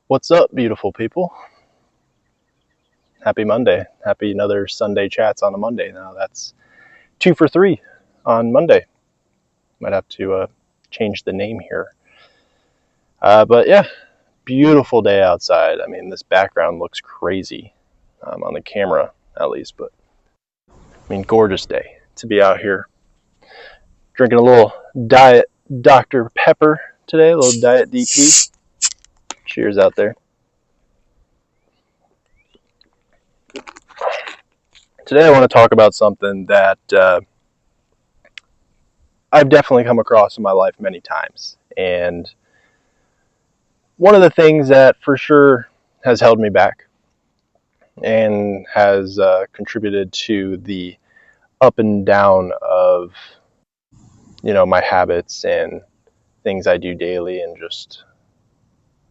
What's up, beautiful people? Happy Monday. Happy another Sunday chats on a Monday. Now that's 2 for 3 on Monday. Might have to change the name here. But yeah, beautiful day outside. I mean, this background looks crazy on the camera, at least. But I mean, gorgeous day to be out here drinking a little Diet Dr. Pepper today, a little Diet DP. Cheers out there. Today I want to talk about something that I've definitely come across in my life many times. And one of the things that for sure has held me back and has contributed to the up and down of, my habits and things I do daily and just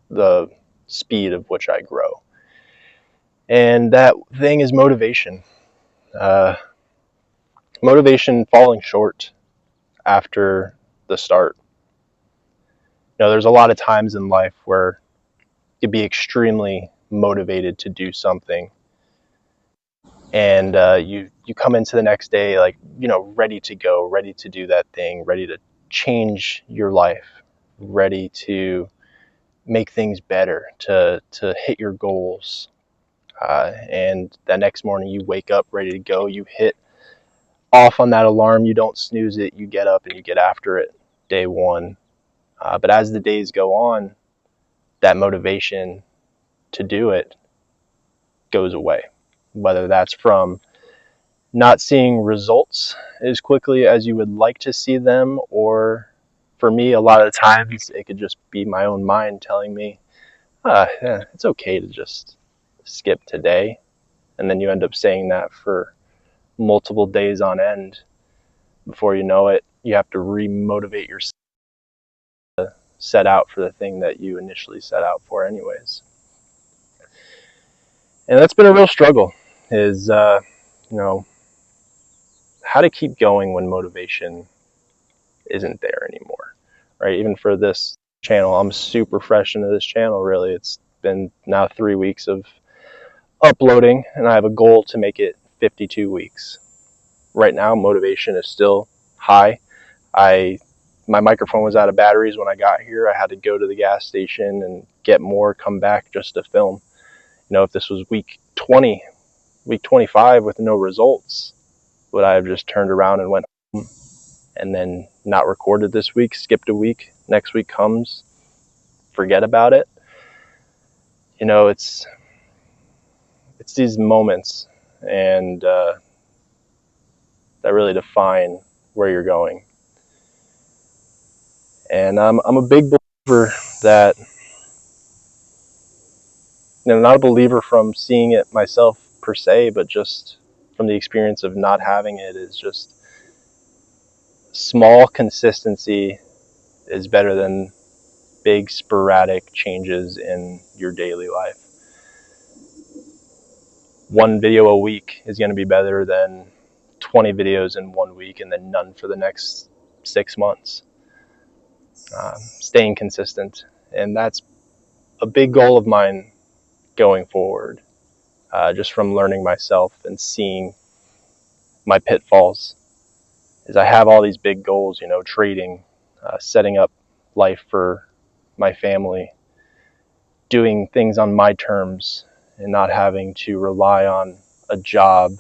the speed of which I grow. And that thing is motivation. Uh, Motivation falling short after the start. There's a lot of times in life where you could be extremely motivated to do something, and you come into the next day like ready to go, ready to do that thing, ready to change your life, ready to make things better, to hit your goals. And that next morning you wake up ready to go, you hit off on that alarm, you don't snooze it, you get up and you get after it day one. But as the days go on, that motivation to do it goes away, whether that's from not seeing results as quickly as you would like to see them, or for me, a lot of the times it could just be my own mind telling me, yeah, it's okay to just skip today. And then you end up saying that for multiple days on end. Before you know it, you have to re-motivate yourself to set out for the thing that you initially set out for anyways. And that's been a real struggle, is how to keep going when motivation isn't there anymore, right? Even for this channel, I'm super fresh into this channel, really. It's been now 3 weeks of uploading, and I have a goal to make it 52 weeks. Right now, motivation is still high. My microphone was out of batteries when I got here. I had to go to the gas station and get more, come back just to film. If this was week 20, week 25 with no results, would I have just turned around and went home and then not recorded this week, skipped a week, next week comes, forget about it? It's these moments, and that really define where you're going. And I'm a big believer that, not a believer from seeing it myself per se, but just from the experience of not having it, is just small consistency is better than big sporadic changes in your daily life. One video a week is going to be better than 20 videos in 1 week and then none for the next 6 months. Staying consistent, and that's a big goal of mine going forward, just from learning myself and seeing my pitfalls. Is I have all these big goals, trading, setting up life for my family, doing things on my terms, and not having to rely on a job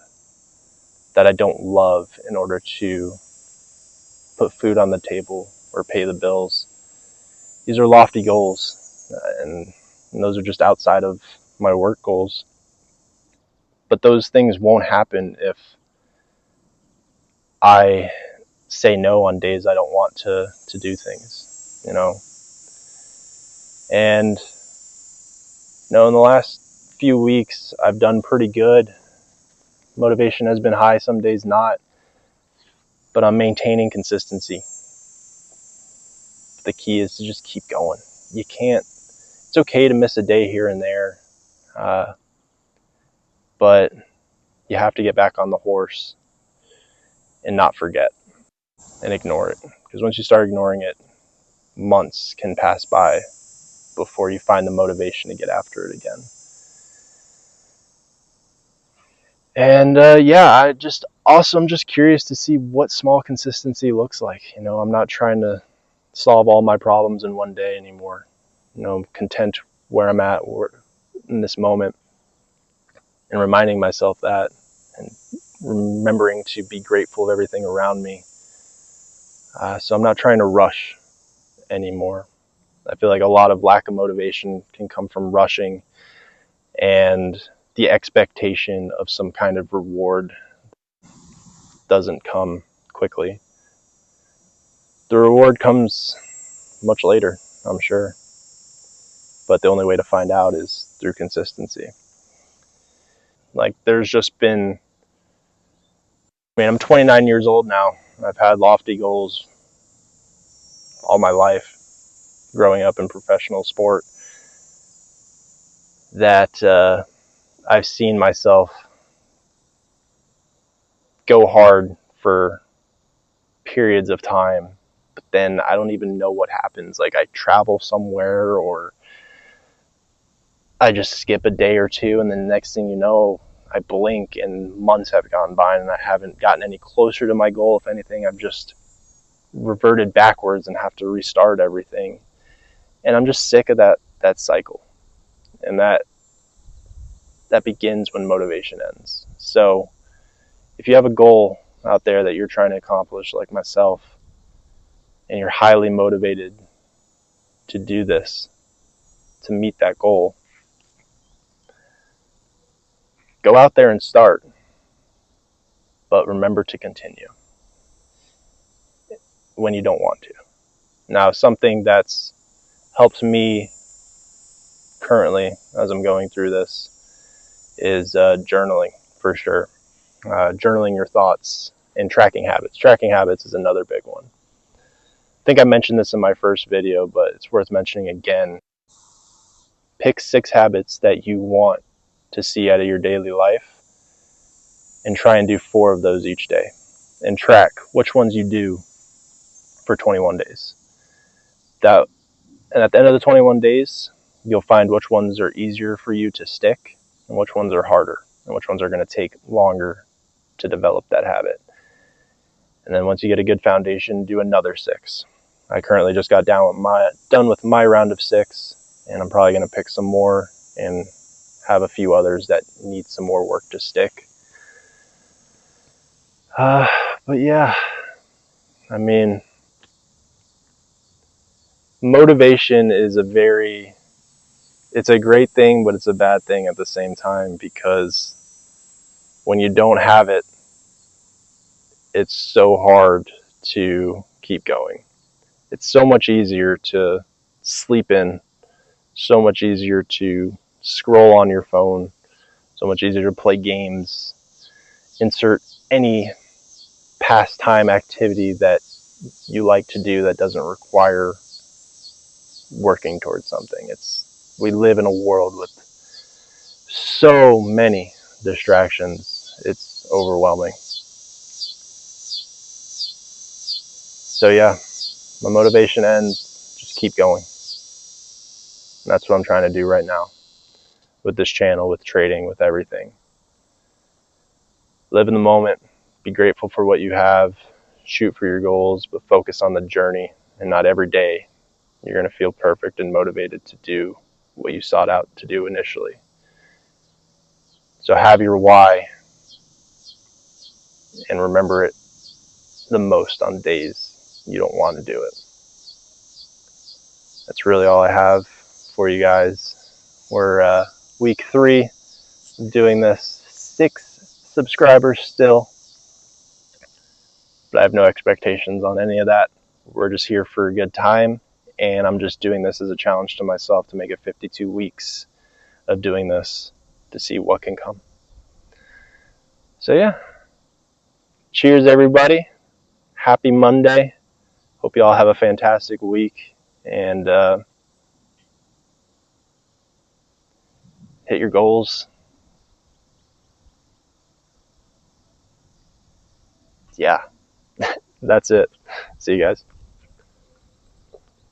that I don't love in order to put food on the table or pay the bills. These are lofty goals, and those are just outside of my work goals. But those things won't happen if I say no on days I don't want to do things, And, in the last few weeks, I've done pretty good. Motivation has been high, some days not, but I'm maintaining consistency. The key is to just keep going. It's okay to miss a day here and there, but you have to get back on the horse and not forget and ignore it. Because once you start ignoring it, months can pass by before you find the motivation to get after it again. And yeah, I'm just curious to see what small consistency looks like. I'm not trying to solve all my problems in one day anymore. I'm content where I'm at in this moment, and reminding myself that, and remembering to be grateful of everything around me. So I'm not trying to rush anymore. I feel like a lot of lack of motivation can come from rushing and the expectation of some kind of reward doesn't come quickly. The reward comes much later, I'm sure. But the only way to find out is through consistency. Like, there's just been, I'm 29 years old now. I've had lofty goals all my life, growing up in professional sport, that I've seen myself go hard for periods of time, but then I don't even know what happens. Like, I travel somewhere, or I just skip a day or two, and then the next thing you know, I blink and months have gone by and I haven't gotten any closer to my goal. If anything, I've just reverted backwards and have to restart everything. And I'm just sick of that cycle. And that begins when motivation ends. So if you have a goal out there that you're trying to accomplish, like myself, and you're highly motivated to do this, to meet that goal, go out there and start. But remember to continue when you don't want to. Now, something that's helped me currently as I'm going through this is journaling, for sure. Journaling your thoughts and tracking habits. Tracking habits is another big one. I think I mentioned this in my first video, but it's worth mentioning again. Pick 6 habits that you want to see out of your daily life and try and do 4 of those each day, and track which ones you do for 21 days. And at the end of the 21 days, you'll find which ones are easier for you to stick and which ones are harder, and which ones are going to take longer to develop that habit. And then once you get a good foundation, do another 6. I currently just got done with my round of 6, and I'm probably going to pick some more and have a few others that need some more work to stick. But yeah, motivation is it's a great thing, but it's a bad thing at the same time, because when you don't have it, it's so hard to keep going. It's so much easier to sleep in, so much easier to scroll on your phone, so much easier to play games, insert any pastime activity that you like to do that doesn't require working towards something. We live in a world with so many distractions. It's overwhelming. So yeah, my motivation ends, just keep going. And that's what I'm trying to do right now with this channel, with trading, with everything. Live in the moment, be grateful for what you have, shoot for your goals, but focus on the journey, and not every day you're going to feel perfect and motivated to do what you sought out to do initially. So have your why and remember it the most on days you don't want to do it. That's really all I have for you guys. We're week 3 of doing this. 6 subscribers still, but I have no expectations on any of that. We're just here for a good time, and I'm just doing this as a challenge to myself to make it 52 weeks of doing this to see what can come. So yeah, cheers everybody. Happy Monday. Hope you all have a fantastic week, and hit your goals. Yeah, that's it. See you guys.